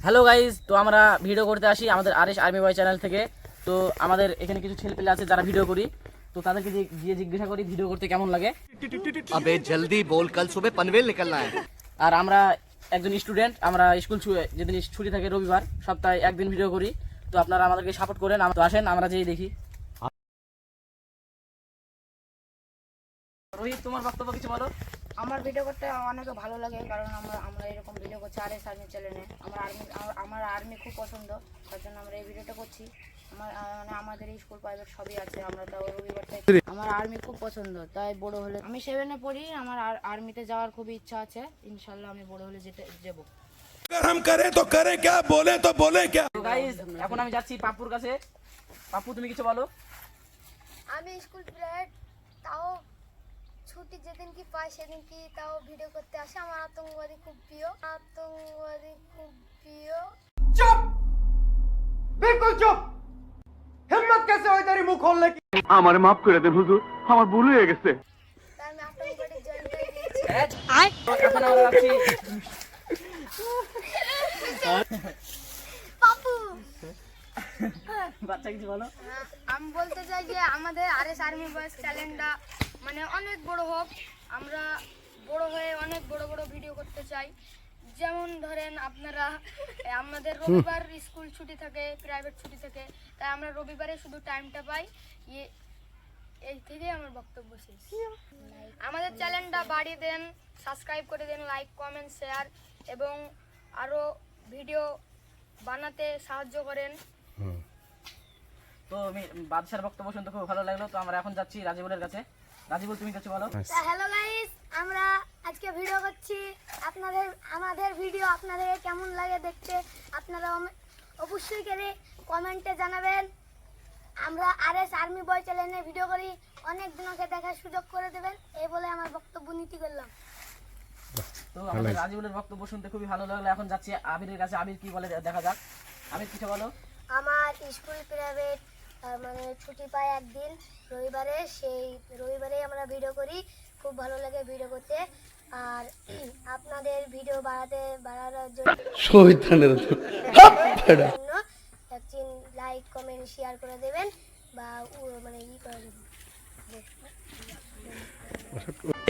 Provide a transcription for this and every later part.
Hello guys, তো আমরা video করতে আসি আমাদের আরএস আর্মি বয় চ্যানেল থেকে। তো আমাদের এখানে কিছু ছেলেপেলে আছে যারা ভিডিও করি, তো তাদেরকে গিয়ে জিজ্ঞাসা করি ভিডিও করতে কেমন লাগে। अबे जल्दी बोल, कल सुबह पनवेल निकलना है। আর আমরা একজন স্টুডেন্ট, আমরা স্কুল যেদিন ছুটি থাকে রবিবার, সপ্তাহে একদিন ভিডিও করি। তো আপনারা আমাদেরকে সাপোর্ট করেন, তো আসেন আমরা যেই দেখি। রোহিত, তোমার বক্তব্য কিছু বলো। আমার ভিডিও করতে অনেক ভালো লাগে, কারণ আমরা এরকম ভিডিও করছি আরএস আর্মি চ্যানেলে। আমার আর্মি খুব পছন্দ, তার জন্য আমরা এই ভিডিওটা করছি। মানে আমাদের স্কুল প্রাইভেট সবই আছে, আমরা তাও রবিবারটাই। আমার আর্মি খুব পছন্দ, তাই বড় হলে আমি 7-এ পড়ি, আমার আর্মিতে যাওয়ার খুবই ইচ্ছা আছে। ইনশাল্লাহ আমি বড় হলে যাবো। हम करे तो करे क्या, बोले तो बोले क्या। তো গাইজ, এখন আমি যাচ্ছি পাপ্পুর কাছে। পাপ্পু, তুমি কিছু বলো। আমি স্কুল পিরিয়ড তাও ছুটি যেদিন কি পাই সেদিন কি তাও ভিডিও করতে আসে। আমার আতঙ্কবাদী খুব প্রিয়। চুপ, বিলকুল চুপ। হিম্মত कैसे হয় तेरी মুখ খুললে কি? আমারে maaf করে দেন হুজুর, আমার ভুল হয়ে গেছে। তাই আমি আতঙ্কবাদী জয়েন করে দিয়েছি। এখন আমরা যাচ্ছি। পাপু, বাচ্চা কিছু বলো। আমি বলতে চাই যে আমাদের আরএস আর্মি বয়েজ চ্যানেলটা মানে অনেক বড় হোক। আমরা বড় হয়ে অনেক বড় বড় ভিডিও করতে চাই। যেমন ধরেন আপনারা, আমাদের রবিবার স্কুল ছুটি থাকে, প্রাইভেট ছুটি থাকে, তাই আমরা রবিবারে শুধু টাইমটা পাই। এই থেকেই আমার বক্তব্য শেষ। আমাদের চ্যানেলটা বাড়িয়ে দেন, সাবস্ক্রাইব করে দেন, লাইক, কমেন্ট, শেয়ার এবং আরও ভিডিও বানাতে সাহায্য করেন। তো আমি বাদশার বক্তব্য শুনতে খুব ভালো লাগলো। তো আমরা এখন যাচ্ছি রাজিবুলের কাছে। রাজিবুল, তুমি কিছু বলো। হ্যালো গাইস, আমরা আজকে ভিডিও করছি। আমাদের ভিডিও আপনাদের কেমন লাগে দেখতে আপনারা অবশ্যই করে কমেন্টে জানাবেন। আমরা আরএস আর্মি বয় চ্যানেলে ভিডিও করি, অনেক জনকে দেখার সুযোগ করে দেবেন, এই বলে আমার বক্তব্য নীতি করলাম। তো আমাদের রাজিবুলের বক্তব্য শুনতে খুবই ভালো লাগলো। এখন যাচ্ছি আবিরের কাছে। আবির কি বলে দেখা যাক। আবির, কিছু বলো। আমার স্কুল প্রাইভেট মানে ছুটি পাই একদিন রবিবারে, সেই রবিবারেই আমরা ভিডিও করি। খুব ভালো লাগে ভিডিও করতে। আর আপনাদের ভিডিও বাড়ানোর জন্য একদিন লাইক, কমেন্ট, শেয়ার করে দেবেন বা মানে করে দেবেন।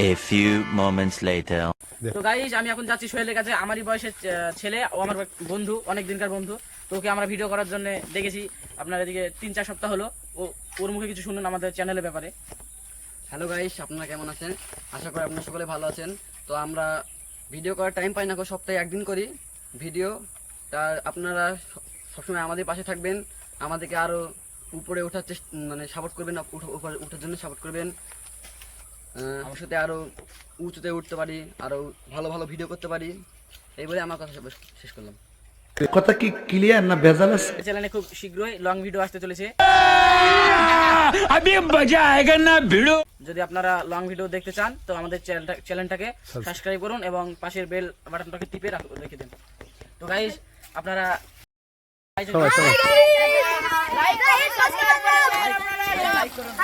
A few moments later. তো গাইস, আমি এখন যাচ্ছি সোহেলের কাছে। আমারই বয়সের ছেলে, ও আমার বন্ধু, অনেক দিনকার বন্ধু। তো ওকে আমরা ভিডিও করার জন্য দেখেছি। আপনার এদিকে 3-4 সপ্তাহ হলো। ওর মুখে কিছু শুনুন আমাদের চ্যানেলের ব্যাপারে। হ্যালো গাইস, আপনারা কেমন আছেন? আশা করি আপনারা সকলে ভালো আছেন। তো আমরা ভিডিও করার টাইম পাই না, সপ্তাহে একদিন করি ভিডিও। তা আপনারা সবসময় আমাদের পাশে থাকবেন, আমাদেরকে আরও উপরে ওঠার মানে সাপোর্ট করবেন, ওঠার জন্য সাপোর্ট করবেন। আমার সাথে আরও উঁচুতে উঠতে পারি, আরও ভালো ভালো ভিডিও করতে পারি, এই বলে আমার কথা শেষ করলাম। কথা কি ক্লিয়ার না ভেজাল আছে? চ্যানেলে খুব শীঘ্রই লং ভিডিও আসতে চলেছে। अभी मजा आएगा ना भिड़ो। যদি আপনারা লং ভিডিও দেখতে চান তো আমাদের চ্যানেলটাকে সাবস্ক্রাইব করুন এবং পাশের বেল বাটনটাকে টিপে রেখে দেন। তো গাইস, আপনারা লাইক করুন।